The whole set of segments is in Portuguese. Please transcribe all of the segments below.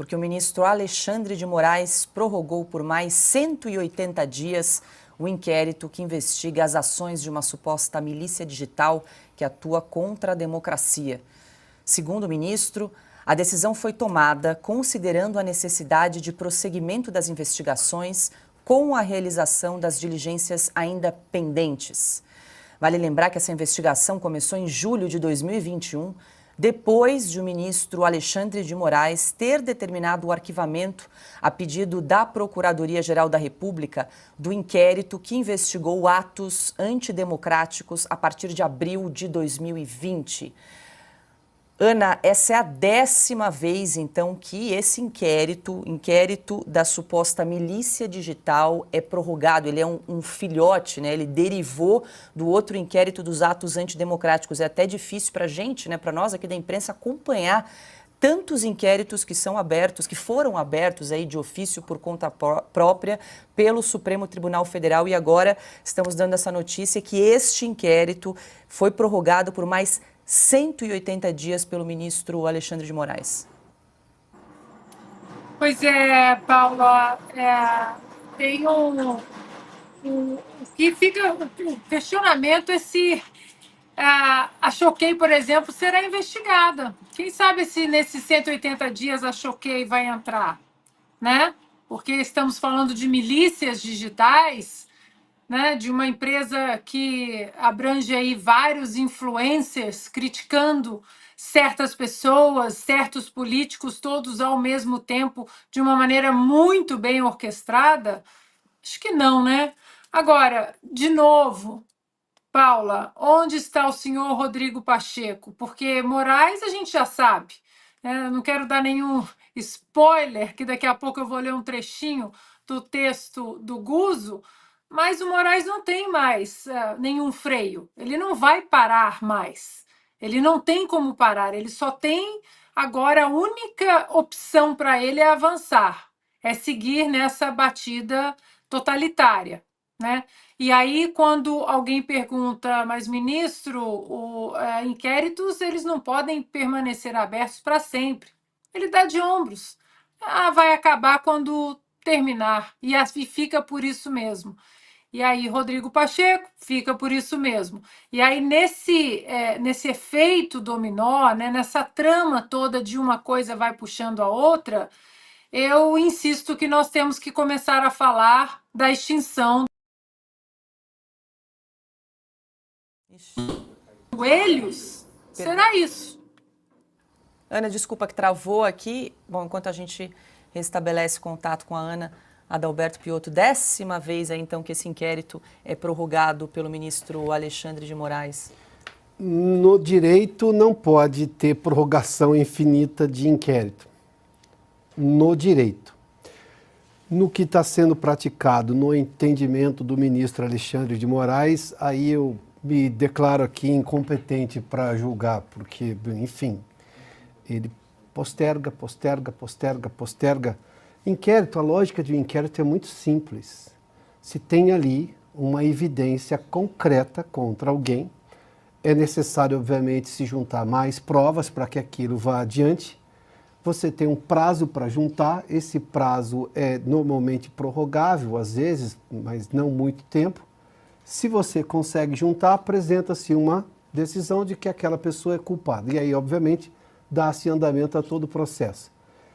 porque o ministro Alexandre de Moraes prorrogou por mais 180 dias o inquérito que investiga as ações de uma suposta milícia digital que atua contra a democracia. Segundo o ministro, a decisão foi tomada considerando a necessidade de prosseguimento das investigações com a realização das diligências ainda pendentes. Vale lembrar que essa investigação começou em julho de 2021, depois de o ministro Alexandre de Moraes ter determinado o arquivamento a pedido da Procuradoria-Geral da República do inquérito que investigou atos antidemocráticos a partir de abril de 2020. Ana, essa é a 10ª vez, então, que esse inquérito da suposta milícia digital é prorrogado. Ele é um filhote, né? Ele derivou do outro inquérito dos atos antidemocráticos. É até difícil para a gente, né, para nós aqui da imprensa, acompanhar tantos inquéritos que são abertos, que foram abertos aí de ofício por conta própria pelo Supremo Tribunal Federal. E agora estamos dando essa notícia que este inquérito foi prorrogado por mais 180 dias pelo ministro Alexandre de Moraes. Pois é, Paula, tem o que fica o questionamento é se a Choquei, por exemplo, será investigada. Quem sabe se nesses 180 dias a Choquei vai entrar, né? Porque estamos falando de milícias digitais, né, de uma empresa que abrange aí vários influencers criticando certas pessoas, certos políticos, todos ao mesmo tempo, de uma maneira muito bem orquestrada? Acho que não, né? Agora, de novo, Paula, onde está o senhor Rodrigo Pacheco? Porque Moraes a gente já sabe, né? Eu não quero dar nenhum spoiler, que daqui a pouco eu vou ler um trechinho do texto do Guzzo, mas o Moraes não tem mais nenhum freio. Ele não vai parar mais. Ele não tem como parar. Ele só tem agora a única opção para ele é avançar, é seguir nessa batida totalitária, né? E aí, quando alguém pergunta, mas ministro, inquéritos eles não podem permanecer abertos para sempre. Ele dá de ombros. Vai acabar quando terminar. E fica por isso mesmo. E aí, Rodrigo Pacheco fica por isso mesmo. E aí, nesse efeito dominó, né, nessa trama toda de uma coisa vai puxando a outra, eu insisto que nós temos que começar a falar da extinção coelhos. Será isso? Ana, desculpa que travou aqui. Bom, enquanto a gente restabelece contato com a Ana Adalberto Piotto, 10ª vez aí, então, que esse inquérito é prorrogado pelo ministro Alexandre de Moraes. No direito não pode ter prorrogação infinita de inquérito. No direito. No que está sendo praticado, no entendimento do ministro Alexandre de Moraes, aí eu me declaro aqui incompetente para julgar, porque, enfim, ele posterga. Inquérito, a lógica de um inquérito é muito simples. Se tem ali uma evidência concreta contra alguém, é necessário, obviamente, se juntar mais provas para que aquilo vá adiante. Você tem um prazo para juntar, esse prazo é normalmente prorrogável, às vezes, mas não muito tempo. Se você consegue juntar, apresenta-se uma decisão de que aquela pessoa é culpada. E aí, obviamente, dá-se andamento a todo o processo.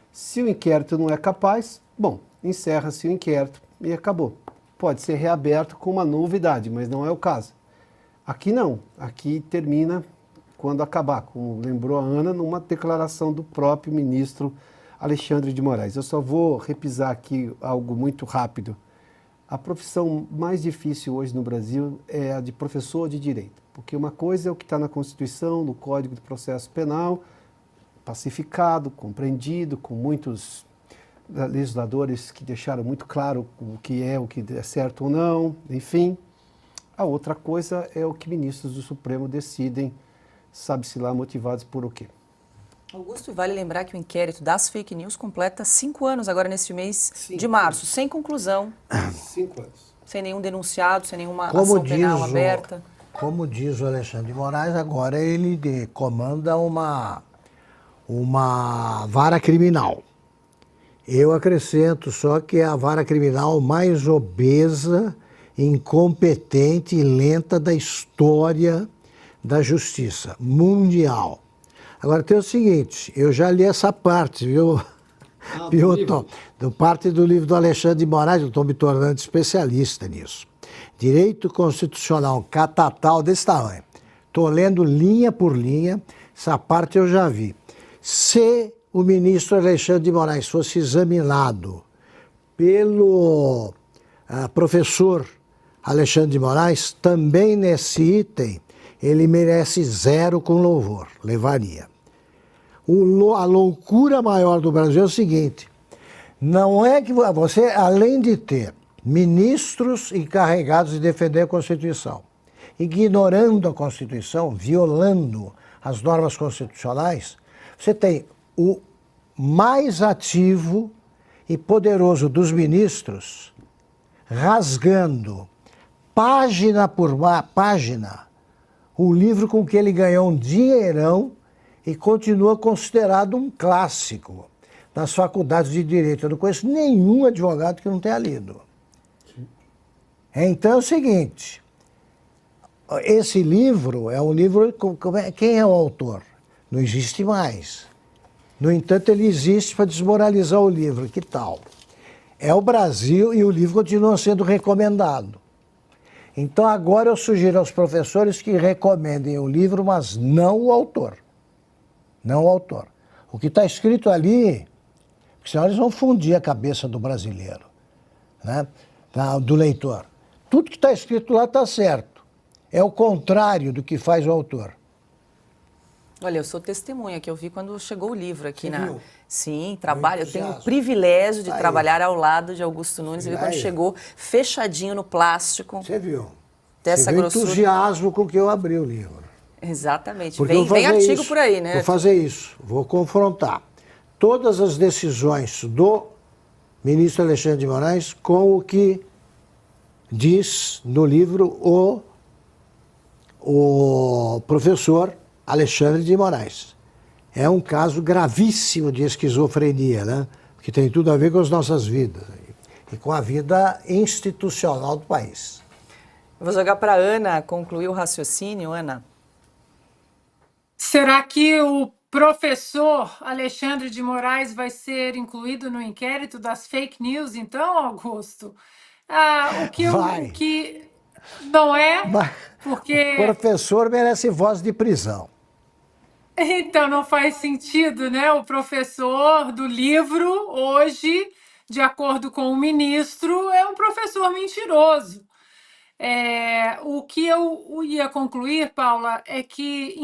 Se o inquérito não é capaz, bom, encerra-se o inquérito e acabou. Pode ser reaberto com uma novidade, mas não é o caso. Aqui não, aqui termina quando acabar, como lembrou a Ana, numa declaração do próprio ministro Alexandre de Moraes. Eu só vou repisar aqui algo muito rápido. A profissão mais difícil hoje no Brasil é a de professor de direito, porque uma coisa é o que está na Constituição, no Código de Processo Penal, pacificado, compreendido, com muitos legisladores que deixaram muito claro o que é certo ou não, enfim. A outra coisa é o que ministros do Supremo decidem, sabe-se lá, motivados por o quê. Augusto, vale lembrar que o inquérito das fake news completa 5 anos agora neste mês de março, sem conclusão. 5 anos. Sem nenhum denunciado, sem nenhuma ação penal aberta. Como diz o Alexandre de Moraes, agora ele comanda uma vara criminal. Eu acrescento só que é a vara criminal mais obesa, incompetente e lenta da história da justiça mundial. Agora tem o seguinte, eu já li essa parte, viu, Piotr? Do parte do livro do Alexandre de Moraes, eu estou me tornando especialista nisso. Direito constitucional catatal desse tamanho. Estou lendo linha por linha, essa parte eu já vi. Se o ministro Alexandre de Moraes fosse examinado pelo professor Alexandre de Moraes, também nesse item, ele merece 0 com louvor, levaria. A loucura maior do Brasil é o seguinte, não é que você, além de ter ministros encarregados de defender a Constituição, ignorando a Constituição, violando as normas constitucionais, você tem o mais ativo e poderoso dos ministros rasgando página por página o livro com que ele ganhou um dinheirão e continua considerado um clássico nas faculdades de Direito. Eu não conheço nenhum advogado que não tenha lido. Então é o seguinte, esse livro é um livro... Quem é o autor? Não existe mais. No entanto, ele existe para desmoralizar o livro. Que tal? É o Brasil e o livro continua sendo recomendado. Então agora eu sugiro aos professores que recomendem o livro, mas não o autor. Não o autor. O que está escrito ali, porque senão eles vão fundir a cabeça do brasileiro, né? Do leitor. Tudo que está escrito lá está certo. É o contrário do que faz o autor. Olha, eu sou testemunha, que eu vi quando chegou o livro aqui Você viu? Sim, trabalho. Eu tenho o privilégio de trabalhar ao lado de Augusto Nunes. Eu vi quando chegou fechadinho no plástico. Você viu? Dessa Você viu o grossura. Entusiasmo com que eu abri o livro. Exatamente. Porque Vem artigo por aí, né? Vou fazer isso, vou confrontar todas as decisões do ministro Alexandre de Moraes com o que diz no livro o professor Alexandre de Moraes. É um caso gravíssimo de esquizofrenia, né? Que tem tudo a ver com as nossas vidas e com a vida institucional do país. Eu vou jogar para a Ana concluir o raciocínio. Ana. Será que o professor Alexandre de Moraes vai ser incluído no inquérito das fake news, então, Augusto? O que não é, Mas porque... o professor merece voz de prisão. Então, não faz sentido, né? O professor do livro, hoje, de acordo com o ministro, é um professor mentiroso. O que eu ia concluir, Paula, é que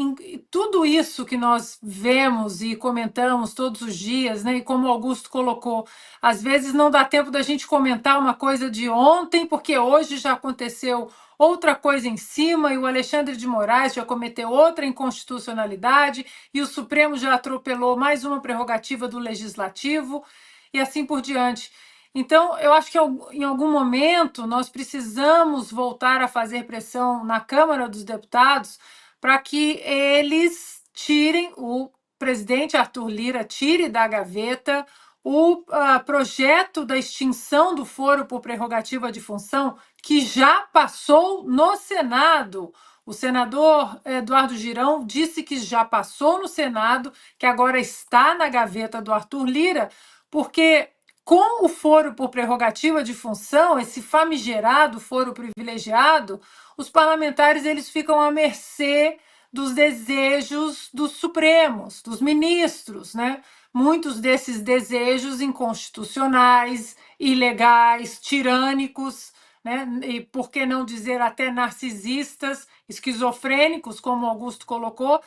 tudo isso que nós vemos e comentamos todos os dias, né, e como o Augusto colocou, às vezes não dá tempo da gente comentar uma coisa de ontem, porque hoje já aconteceu outra coisa em cima e o Alexandre de Moraes já cometeu outra inconstitucionalidade e o Supremo já atropelou mais uma prerrogativa do Legislativo e assim por diante. Então, eu acho que em algum momento nós precisamos voltar a fazer pressão na Câmara dos Deputados para que eles tirem, o presidente Arthur Lira tire da gaveta o projeto da extinção do foro por prerrogativa de função, que já passou no Senado. O senador Eduardo Girão disse que já passou no Senado, que agora está na gaveta do Arthur Lira, porque com o foro por prerrogativa de função, esse famigerado foro privilegiado, os parlamentares eles ficam à mercê dos desejos dos Supremos, dos ministros, né? Muitos desses desejos inconstitucionais, ilegais, tirânicos, né? E por que não dizer até narcisistas, esquizofrênicos, como Augusto colocou.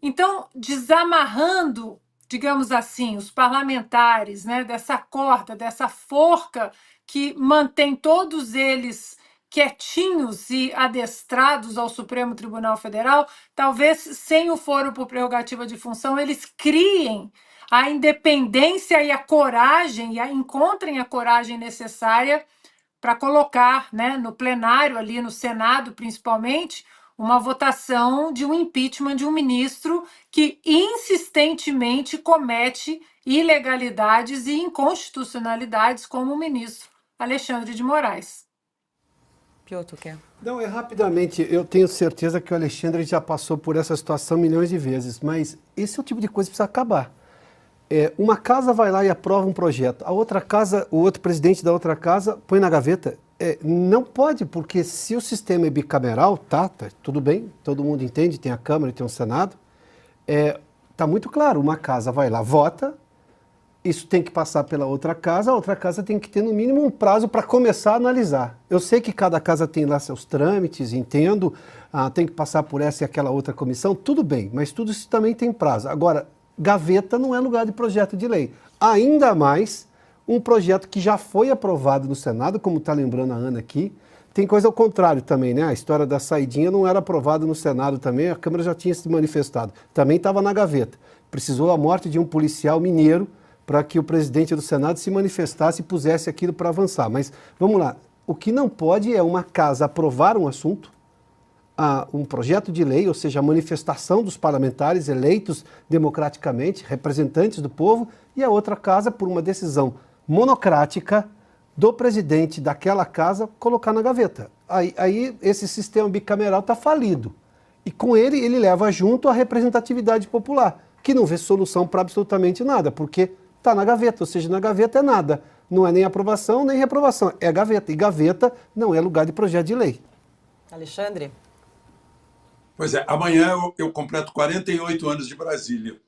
Então, desamarrando, digamos assim, os parlamentares, né, dessa corda, dessa forca que mantém todos eles quietinhos e adestrados ao Supremo Tribunal Federal, talvez sem o foro por prerrogativa de função, eles criem a independência e a coragem, encontrem a coragem necessária para colocar, né, no plenário, ali no Senado principalmente, uma votação de um impeachment de um ministro que insistentemente comete ilegalidades e inconstitucionalidades, como o ministro Alexandre de Moraes. Piotr, quer? Não, rapidamente, eu tenho certeza que o Alexandre já passou por essa situação milhões de vezes, mas esse é o tipo de coisa que precisa acabar. Uma casa vai lá e aprova um projeto, a outra casa, o outro presidente da outra casa põe na gaveta. Não pode, porque se o sistema é bicameral, tá tudo bem, todo mundo entende, tem a Câmara e tem o Senado, tá muito claro, uma casa vai lá, vota, isso tem que passar pela outra casa, a outra casa tem que ter no mínimo um prazo para começar a analisar. Eu sei que cada casa tem lá seus trâmites, entendo, tem que passar por essa e aquela outra comissão, tudo bem, mas tudo isso também tem prazo. Agora, gaveta não é lugar de projeto de lei. Ainda mais um projeto que já foi aprovado no Senado, como está lembrando a Ana aqui. Tem coisa ao contrário também, né? A história da saidinha não era aprovada no Senado também, a Câmara já tinha se manifestado. Também estava na gaveta. Precisou a morte de um policial mineiro para que o presidente do Senado se manifestasse e pusesse aquilo para avançar. Mas, vamos lá, o que não pode é uma casa aprovar um assunto, um projeto de lei, ou seja, a manifestação dos parlamentares eleitos democraticamente, representantes do povo, e a outra casa, por uma decisão monocrática do presidente daquela casa, colocar na gaveta. Aí esse sistema bicameral está falido. E com ele leva junto a representatividade popular, que não vê solução para absolutamente nada, porque está na gaveta, ou seja, na gaveta é nada. Não é nem aprovação, nem reprovação, é gaveta. E gaveta não é lugar de projeto de lei. Alexandre? Pois é, amanhã eu completo 48 anos de Brasília.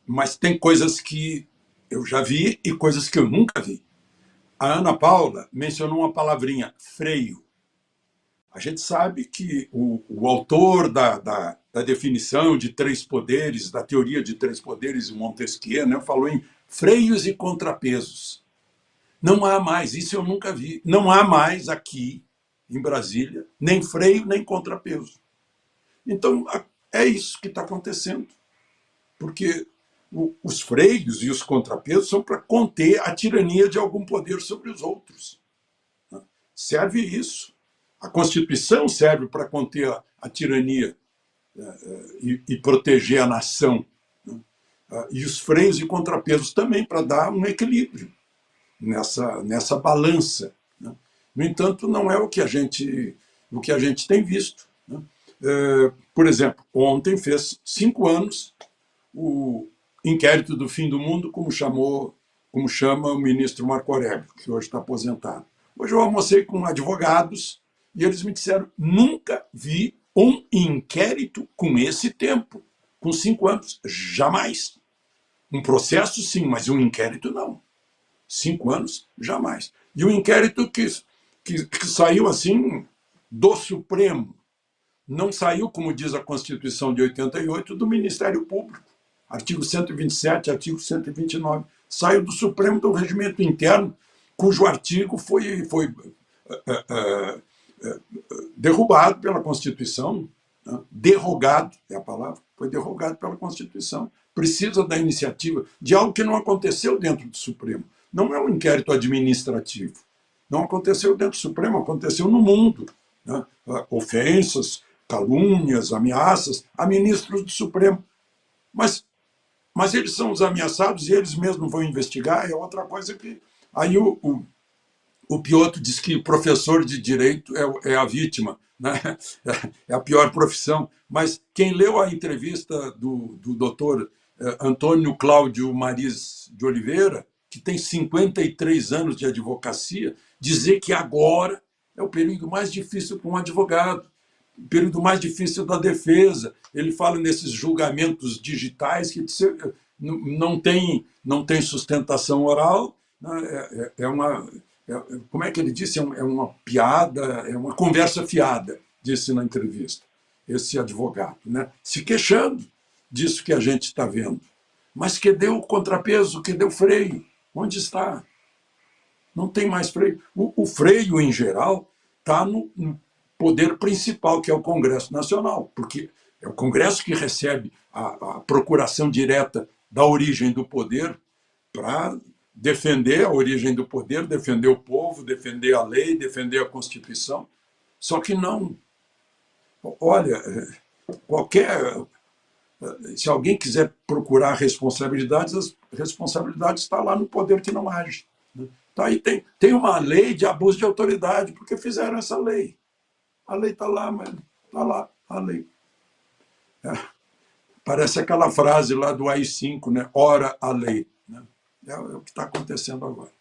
Mas tem coisas que eu já vi e coisas que eu nunca vi. A Ana Paula mencionou uma palavrinha, freio. A gente sabe que o autor da definição de três poderes, da teoria de três poderes, Montesquieu, né, falou em freios e contrapesos. Não há mais, isso eu nunca vi. Não há mais aqui, em Brasília, nem freio, nem contrapeso. Então, é isso que está acontecendo. Porque os freios e os contrapesos são para conter a tirania de algum poder sobre os outros. Serve isso. A Constituição serve para conter a tirania e proteger a nação. E os freios e contrapesos também para dar um equilíbrio nessa balança. No entanto, não é o que a gente tem visto. Por exemplo, ontem fez 5 anos o inquérito do fim do mundo, como chama o ministro Marco Aurélio, que hoje está aposentado. Hoje eu almocei com advogados e eles me disseram, nunca vi um inquérito com esse tempo, com 5 anos, jamais. Um processo sim, mas um inquérito não. 5 anos, jamais. E o inquérito que saiu assim do Supremo, não saiu, como diz a Constituição de 88, do Ministério Público. Artigo 127, artigo 129. Saiu do Supremo, do Regimento Interno, cujo artigo foi derrubado pela Constituição. Né? Derrogado é a palavra. Foi derrogado pela Constituição. Precisa da iniciativa de algo que não aconteceu dentro do Supremo. Não é um inquérito administrativo. Não aconteceu dentro do Supremo, aconteceu no mundo. Né? Ofensas, calúnias, ameaças a ministros do Supremo. Mas eles são os ameaçados e eles mesmos vão investigar, é outra coisa que... Aí o Piotr diz que professor de direito é a vítima, né? É a pior profissão. Mas quem leu a entrevista do doutor Antônio Cláudio Mariz de Oliveira, que tem 53 anos de advocacia, dizer que agora é o período mais difícil para um advogado, o período mais difícil da defesa. Ele fala nesses julgamentos digitais que não tem sustentação oral, né? Como é que ele disse? É uma piada, é uma conversa fiada, disse na entrevista, esse advogado, né? Se queixando disso que a gente está vendo. Mas que deu o contrapeso, que deu o freio? Onde está? Não tem mais freio. O freio, em geral, está no poder principal, que é o Congresso Nacional, porque é o Congresso que recebe a procuração direta da origem do poder para defender a origem do poder, defender o povo, defender a lei, defender a Constituição. Só que não. Olha, qualquer... Se alguém quiser procurar responsabilidades, as responsabilidades estão lá no poder que não age. Tá aí, tem uma lei de abuso de autoridade, porque fizeram essa lei. A lei está lá, mas está lá, a lei. Parece aquela frase lá do AI-5, né? Ora a lei. Né? É o que está acontecendo agora.